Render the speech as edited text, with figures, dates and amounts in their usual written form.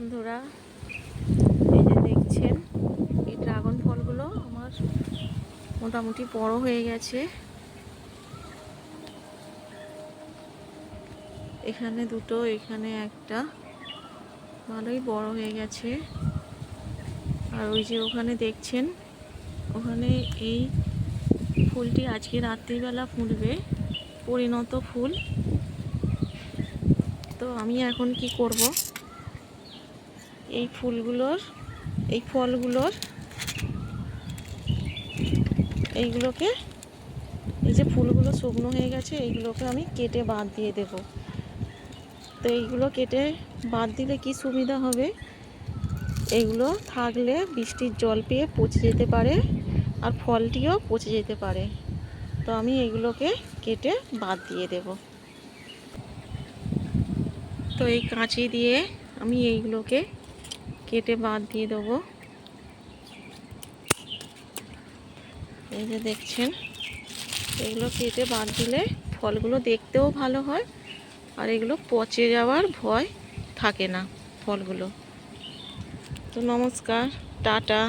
বন্ধুরা, এই যে দেখছেন এই ড্রাগন ফলগুলো আমার মোটামুটি বড় হয়ে গেছে। এখানে দুটো, এখানে একটা, ভালোই বড় হয়ে গেছে। আর ওই যে ওখানে দেখছেন, ওখানে এই ফুলটি আজকে রাত্রিবেলা ফুটবে, পরিণত ফুল। তো আমি এখন কি করব, এই ফুলগুলোর, এই ফলগুলোর, এইগুলোকে, এই যে ফুলগুলো শুকনো হয়ে গেছে, এইগুলোকে আমি কেটে বাদ দিয়ে দেব। তো এইগুলো কেটে বাদ দিলে কি সুবিধা হবে, এইগুলো থাকলে বৃষ্টির জল পেয়ে পচে যেতে পারে, আর ফলটিও পচে যেতে পারে। তো আমি এগুলোকে কেটে বাদ দিয়ে দেব। তো এই কাঁচি দিয়ে আমি এইগুলোকে কেটে বাদ দিয়ে দেবো। এই যে দেখছেন, এগুলো কেটে বাদ দিলে ফলগুলো দেখতেও ভালো হয়, আর এগুলো পচে যাওয়ার ভয় থাকে না ফলগুলো। তো নমস্কার, টাটা।